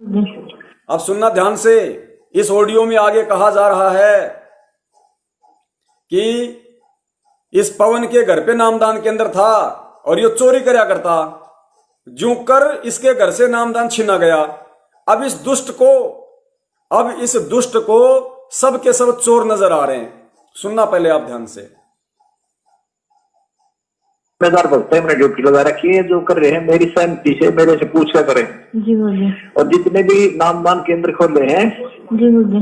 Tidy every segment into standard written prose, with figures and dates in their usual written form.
अब सुनना ध्यान से। इस ऑडियो में आगे कहा जा रहा है कि इस पवन के घर पे नामदान केंद्र था और ये चोरी करया करता, जू कर इसके घर से नामदान छीना गया। अब इस दुष्ट को सब के सब चोर नजर आ रहे हैं। सुनना पहले आप ध्यान से। जिम्मेदार भक्त है, मैंने ड्यूटी लगा रखी है, जो कर रहे हैं मेरी सहमति से मेरे से पूछ कर करें। जी बोलिए। और जितने भी नामदान केंद्र खोले हैं जी बोलिए।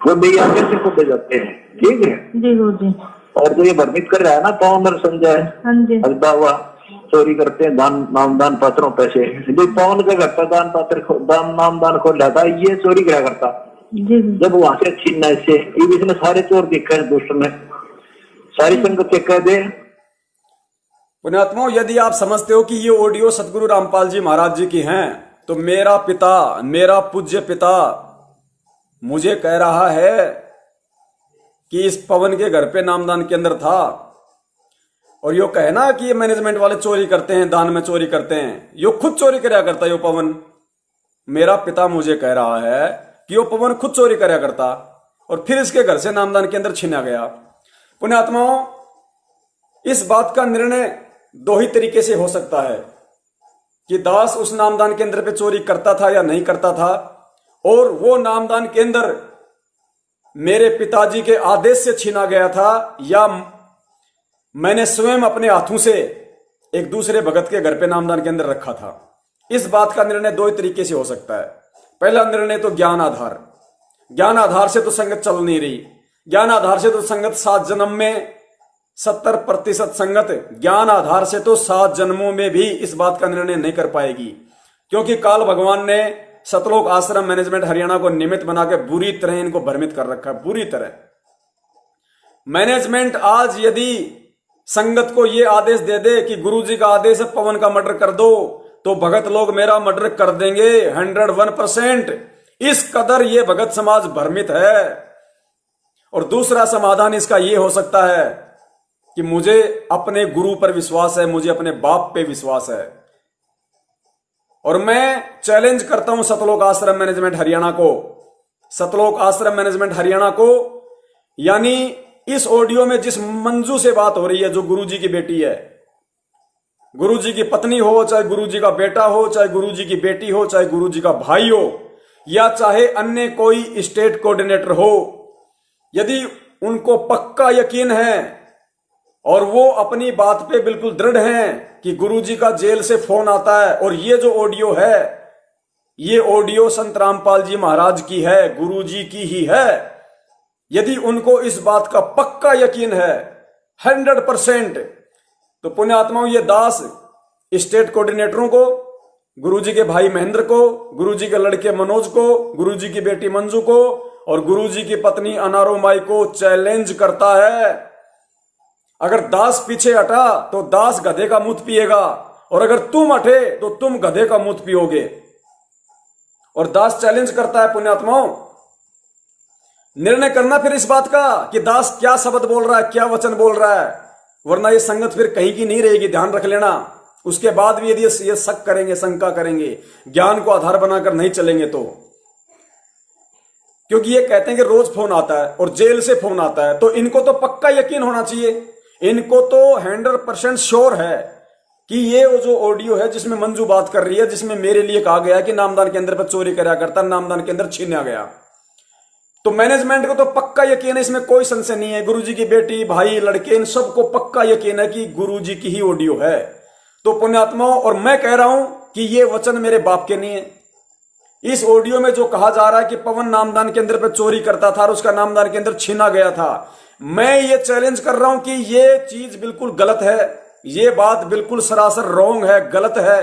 वो मेरी आगे से खोले जाते हैं, ठीक है। जी बोलिए। और जो ये भ्रमित कर रहा है ना पवन और संजय, हाँ जी, हजदा हुआ चोरी करते हैं नामदान पात्रों पैसे, जो पवन के घर पर नामदान खोल रहा था, ये चोरी क्या करता। जी जब वहां से छीनना इससे इसने सारे चोर देखा है, दुष्ट ने सारी संगत के कह दे। पुण्यात्माओं, यदि आप समझते हो कि ये ऑडियो सतगुरु रामपाल जी महाराज जी की हैं, तो मेरा पिता, मेरा पूज्य पिता मुझे कह रहा है कि इस पवन के घर पे नामदान केंद्र था, और यो कहना कि ये मैनेजमेंट वाले चोरी करते हैं, दान में चोरी करते हैं, यो खुद चोरी करया करता। यो पवन, मेरा पिता मुझे कह रहा है कि यो पवन खुद चोरी करया करता और फिर इसके घर से नामदान केंद्र छीना गया। पुण्यात्माओं, इस बात का निर्णय दो ही तरीके से हो सकता है कि दास उस नामदान केंद्र पे चोरी करता था या नहीं करता था, और वो नामदान केंद्र मेरे पिताजी के आदेश से छीना गया था, या मैंने स्वयं अपने हाथों से एक दूसरे भगत के घर पे नामदान केंद्र रखा था। इस बात का निर्णय दो ही तरीके से हो सकता है। पहला निर्णय तो ज्ञान आधार। ज्ञान आधार से तो संगत चल नहीं रही। ज्ञान आधार से तो संगत 7 जन्म में 70% संगत ज्ञान आधार से तो 7 जन्मों में भी इस बात का निर्णय नहीं कर पाएगी, क्योंकि काल भगवान ने सतलोक आश्रम मैनेजमेंट हरियाणा को निमित्त बना के बुरी तरह इनको भ्रमित कर रखा है। बुरी तरह मैनेजमेंट आज यदि संगत को यह आदेश दे दे कि गुरुजी का आदेश है पवन का मर्डर कर दो, तो भगत लोग मेरा मर्डर कर देंगे 101%। इस कदर ये भगत समाज भ्रमित है। और दूसरा समाधान इसका यह हो सकता है कि मुझे अपने गुरु पर विश्वास है, मुझे अपने बाप पे विश्वास है, और मैं चैलेंज करता हूं सतलोक आश्रम मैनेजमेंट हरियाणा को, सतलोक आश्रम मैनेजमेंट हरियाणा को, यानी इस ऑडियो में जिस मंजू से बात हो रही है, जो गुरुजी की बेटी है, गुरुजी की पत्नी हो, चाहे गुरुजी का बेटा हो, चाहे गुरुजी की बेटी हो, चाहे गुरुजी का भाई हो, या चाहे अन्य कोई स्टेट कोऑर्डिनेटर हो, यदि उनको पक्का यकीन है और वो अपनी बात पे बिल्कुल दृढ़ हैं कि गुरुजी का जेल से फोन आता है और ये जो ऑडियो है, ये ऑडियो संत रामपाल जी महाराज की है, गुरुजी की ही है, यदि उनको इस बात का पक्का यकीन है 100%, तो पुण्यात्माओं, ये दास स्टेट कोऑर्डिनेटरों को, गुरुजी के भाई महेंद्र को, गुरुजी के लड़के मनोज को, गुरुजी की बेटी मंजू को और गुरुजी की पत्नी अनारो माई को चैलेंज करता है। अगर दास पीछे हटा तो दास गधे का मूत पिएगा, और अगर तुम हटे तो तुम गधे का मूत पियोगे। और दास चैलेंज करता है पुण्यात्माओं, निर्णय करना फिर इस बात का कि दास क्या शब्द बोल रहा है, क्या वचन बोल रहा है, वरना ये संगत फिर कहीं की नहीं रहेगी। ध्यान रख लेना। उसके बाद भी यदि ये शक करेंगे, शंका करेंगे, ज्ञान को आधार बनाकर नहीं चलेंगे तो, क्योंकि ये कहते हैं कि रोज फोन आता है और जेल से फोन आता है, तो इनको तो पक्का यकीन होना चाहिए, इनको तो 100% श्योर है कि ये वो जो ऑडियो है जिसमें मंजू बात कर रही है, जिसमें मेरे लिए कहा गया कि नामदान केंद्र पर चोरी कराया करता, नामदान केंद्र छीना गया, तो मैनेजमेंट को तो पक्का यकीन है, इसमें कोई संशय नहीं है। गुरुजी की बेटी, भाई, लड़के, इन सबको पक्का यकीन है कि गुरुजी की ही ऑडियो है। तो पुण्यात्माओं, और मैं कह रहा हूं कि ये वचन मेरे बाप के नहीं है। इस ऑडियो में जो कहा जा रहा है कि पवन नामदान केंद्र पर चोरी करता था और उसका नामदान केंद्र छीना गया था, मैं ये चैलेंज कर रहा हूं कि ये चीज बिल्कुल गलत है, ये बात बिल्कुल सरासर रॉन्ग है, गलत है।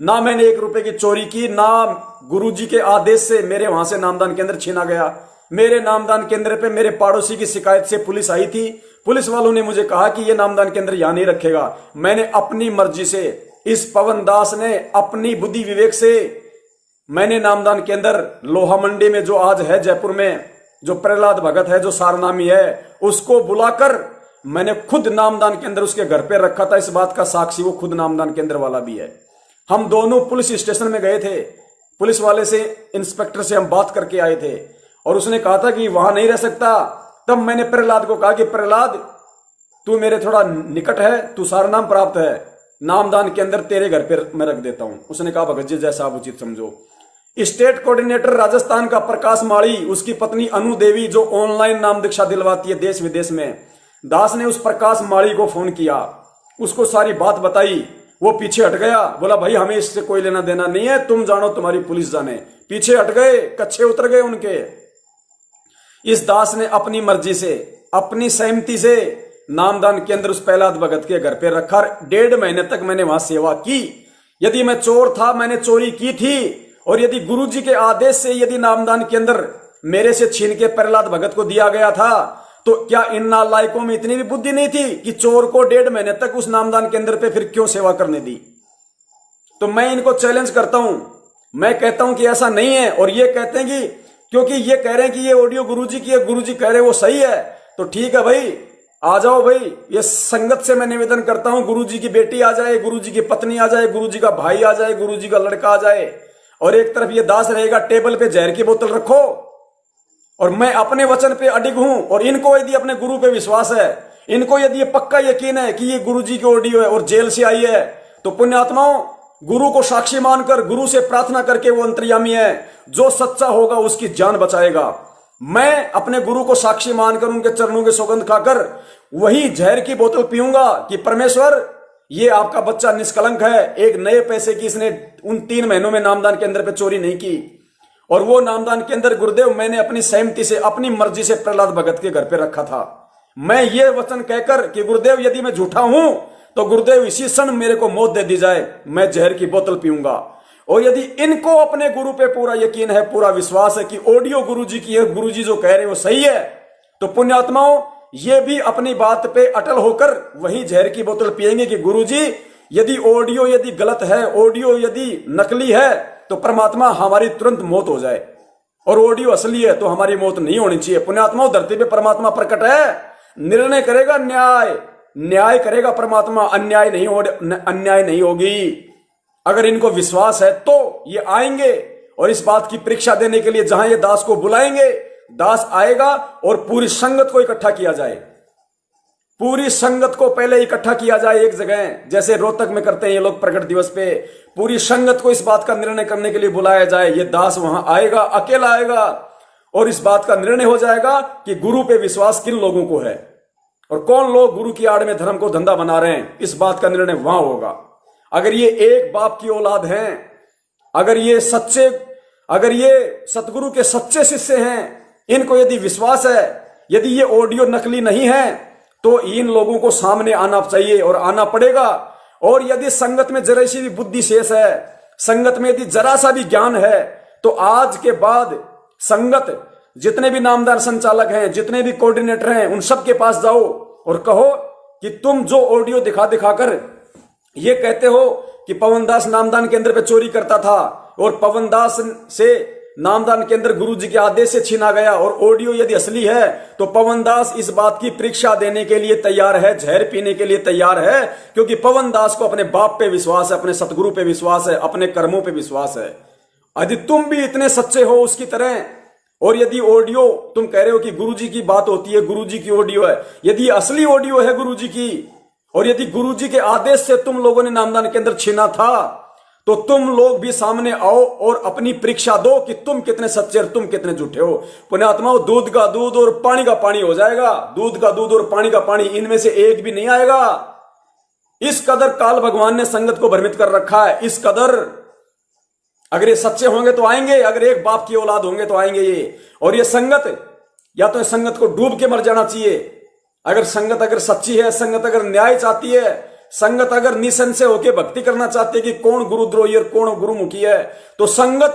ना मैंने 1 रुपए की चोरी की, ना गुरुजी के आदेश से मेरे वहां से नामदान केंद्र छीना गया। मेरे नामदान केंद्र पे मेरे पड़ोसी की शिकायत से पुलिस आई थी, पुलिस वालों ने मुझे कहा कि ये नामदान केंद्र यहां नहीं रखेगा। मैंने अपनी मर्जी से, इस पवन दास ने अपनी बुद्धि विवेक से, मैंने नामदान केंद्र लोहा मंडी में जो आज है जयपुर में, जो प्रहलाद भगत है, जो सारनामी है, उसको बुलाकर मैंने खुद नामदान केंद्र उसके घर पे रखा था। इस बात का साक्षी वो खुद नामदान केंद्र वाला भी है। हम दोनों पुलिस स्टेशन में गए थे, पुलिस वाले से, इंस्पेक्टर से हम बात करके आए थे और उसने कहा था कि वहां नहीं रह सकता। तब मैंने प्रहलाद को कहा कि प्रहलाद, तू मेरे थोड़ा निकट है, तू सारा नाम प्राप्त है, नामदान के अंदर तेरे घर पर मैं रख देता हूं। उसने कहा भगत जी जैसा आप उचित समझो। स्टेट कोऑर्डिनेटर राजस्थान का प्रकाश माड़ी, उसकी पत्नी अनु देवी जो ऑनलाइन नाम दीक्षा दिलवाती है देश विदेश में, दास ने उस प्रकाश माड़ी को फोन किया, उसको सारी बात बताई। वो पीछे हट गया, बोला भाई हमें इससे कोई लेना देना नहीं है, तुम जानो तुम्हारी पुलिस जाने। पीछे हट गए, कच्छे उतर गए उनके। इस दास ने अपनी मर्जी से, अपनी सहमति से नामदान केंद्र उस प्रहलाद भगत के घर पे रखा। 1.5 महीने तक मैंने वहां सेवा की। यदि मैं चोर था, मैंने चोरी की थी, और यदि गुरुजी के आदेश से यदि नामदान के अंदर मेरे से छीन के प्रहलाद भगत को दिया गया था, तो क्या इन नालायकों में इतनी भी बुद्धि नहीं थी कि चोर को 1.5 महीने तक उस नामदान केंद्र पे फिर क्यों सेवा करने दी? तो मैं इनको चैलेंज करता हूं, मैं कहता हूं कि ऐसा नहीं है। और ये कहते हैं कि क्योंकि ये कह रहे हैं कि ये ऑडियो गुरुजी की है, गुरुजी कह रहे हैं वो सही है, तो ठीक है भाई, आ जाओ भाई। ये संगत से मैं निवेदन करता हूं, गुरुजी की बेटी आ जाए, गुरुजी की पत्नी आ जाए, गुरुजी का भाई आ जाए, गुरुजी का लड़का आ जाए, और एक तरफ ये दास रहेगा, टेबल पे जहर की बोतल रखो। और मैं अपने वचन पे अडिग हूं, और इनको यदि अपने गुरु पे विश्वास है, इनको यदि ये पक्का यकीन है कि ये गुरुजी की ऑडियो है और जेल से आई है, तो पुण्यात्माओं, गुरु को साक्षी मानकर, गुरु से प्रार्थना करके, वो अंतर्यामी है, जो सच्चा होगा उसकी जान बचाएगा। मैं अपने गुरु को साक्षी मानकर, उनके चरणों के सौगंध खाकर वही जहर की बोतल पीऊंगा कि परमेश्वर, ये आपका बच्चा निष्कलंक है, एक नए पैसे की इसने उन 3 महीनों में नामदान के अंदर पे चोरी नहीं की। और वो नामदान के अंदर गुरुदेव मैंने अपनी सहमति से, अपनी मर्जी से प्रहलाद भगत के घर पे रखा था। मैं ये वचन कहकर कि गुरुदेव यदि मैं झूठा हूं तो गुरुदेव इसी क्षण मेरे को मौत दे दी जाए, मैं जहर की बोतल पीऊंगा। और यदि इनको अपने गुरु पे पूरा यकीन है, पूरा विश्वास है कि ऑडियो गुरुजी की है, गुरुजी जो कह रहे वो सही है, तो पुण्यात्माओं, ये भी अपनी बात पे अटल होकर वही जहर की बोतल पिएंगे कि गुरुजी यदि ऑडियो यदि गलत है, ऑडियो यदि नकली है, तो परमात्मा हमारी तुरंत मौत हो जाए, और ऑडियो असली है तो हमारी मौत नहीं होनी चाहिए। पुण्यात्माओं, धरती पे परमात्मा प्रकट है, निर्णय करेगा, न्याय करेगा परमात्मा, अन्याय नहीं होगी। अगर इनको विश्वास है तो ये आएंगे और इस बात की परीक्षा देने के लिए जहां ये दास को बुलाएंगे, दास आएगा और पूरी संगत को इकट्ठा किया जाए। पूरी संगत को पहले इकट्ठा किया जाए एक जगह, जैसे रोहतक में करते हैं ये लोग प्रकट दिवस पे। पूरी संगत को इस बात का निर्णय करने के लिए बुलाया जाए। ये दास वहां आएगा, अकेला आएगा, और इस बात का निर्णय हो जाएगा कि गुरु पे विश्वास किन लोगों को है और कौन लोग गुरु की आड़ में धर्म को धंधा बना रहे हैं। इस बात का निर्णय वहां होगा। अगर ये एक बाप की औलाद हैं, अगर ये सतगुरु के सच्चे शिष्य हैं, इनको यदि विश्वास है, यदि ये ऑडियो नकली नहीं है, तो इन लोगों को सामने आना चाहिए और आना पड़ेगा। और यदि संगत में जरा सी भी बुद्धि शेष है, संगत में यदि जरा सा भी ज्ञान है, तो आज के बाद संगत जितने भी नामदार संचालक हैं, जितने भी कोऑर्डिनेटर हैं, उन सब के पास जाओ और कहो कि तुम जो ऑडियो दिखाकर ये कहते हो कि पवनदास नामदान केंद्र पे चोरी करता था और पवनदास से नामदान केंद्र गुरुजी के आदेश से छीना गया, और ऑडियो यदि असली है, तो पवनदास इस बात की परीक्षा देने के लिए तैयार है, जहर पीने के लिए तैयार है, क्योंकि पवनदास को अपने बाप पे विश्वास है, अपने सतगुरु पे विश्वास है, अपने कर्मों पे विश्वास है। यदि तुम भी इतने सच्चे हो उसकी तरह, और यदि ऑडियो तुम कह रहे हो कि गुरुजी की बात होती है, गुरुजी की ऑडियो है, यदि असली ऑडियो है गुरुजी की, और यदि गुरुजी के आदेश से तुम लोगों ने नामदान के अंदर छीना था, तो तुम लोग भी सामने आओ और अपनी परीक्षा दो कि तुम कितने सच्चे और तुम कितने झूठे हो। पुण्यात्माओं, दूध का दूध और पानी का पानी हो जाएगा। दूध का दूध और पानी का पानी, इनमें से एक भी नहीं आएगा। इस कदर काल भगवान ने संगत को भ्रमित कर रखा है, इस कदर। अगर ये सच्चे होंगे तो आएंगे, अगर एक बाप की औलाद होंगे तो आएंगे ये। और ये संगत, या तो संगत को डूब के मर जाना चाहिए। अगर संगत अगर सच्ची है, संगत अगर न्याय चाहती है, संगत अगर निसंशय होकर भक्ति करना चाहती है कि कौन गुरुद्रोही और कौन गुरुमुखी है, तो संगत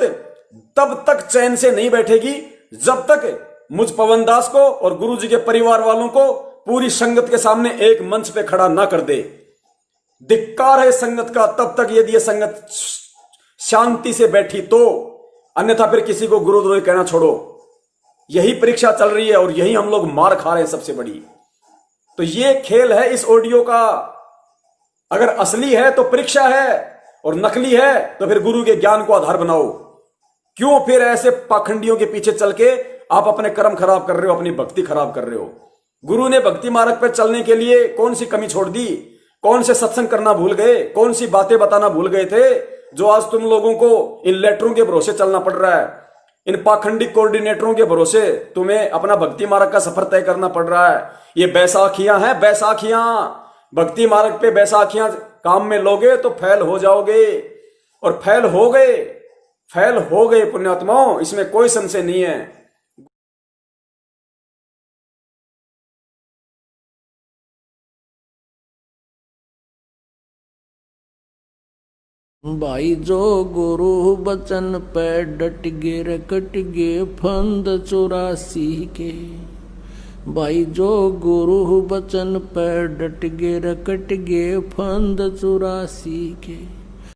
तब तक चैन से नहीं बैठेगी जब तक मुझ पवनदास को और गुरुजी के परिवार वालों को पूरी संगत के सामने एक मंच पे खड़ा ना कर दे। धिक्कार है संगत का तब तक यदि ये संगत शांति से बैठी तो, अन्यथा फिर किसी को गुरुद्रोही कहना छोड़ो। यही परीक्षा चल रही है और यही हम लोग मार खा रहे हैं सबसे बड़ी। तो ये खेल है इस ऑडियो का। अगर असली है तो परीक्षा है, और नकली है तो फिर गुरु के ज्ञान को आधार बनाओ। क्यों फिर ऐसे पाखंडियों के पीछे चल के आप अपने कर्म खराब कर रहे हो, अपनी भक्ति खराब कर रहे हो? गुरु ने भक्ति मार्ग पर चलने के लिए कौन सी कमी छोड़ दी? कौन से सत्संग करना भूल गए? कौन सी बातें बताना भूल गए थे जो आज तुम लोगों को इन लेटरों के भरोसे चलना पड़ रहा है? इन पाखंडी कोऑर्डिनेटरों के भरोसे तुम्हें अपना भक्ति मार्ग का सफर तय करना पड़ रहा है। ये बैसाखियां हैं, बैसाखियां। भक्ति मार्ग पे बैसाखियां काम में लोगे तो फेल हो जाओगे, और फेल हो गए पुण्यात्माओं, इसमें कोई संशय नहीं है। भाई जो गुरु बचन पे डट गे रकट गे फंद 84 के। भाई जो गुरु बचन पे डट गे रकट गे फंद 84 के।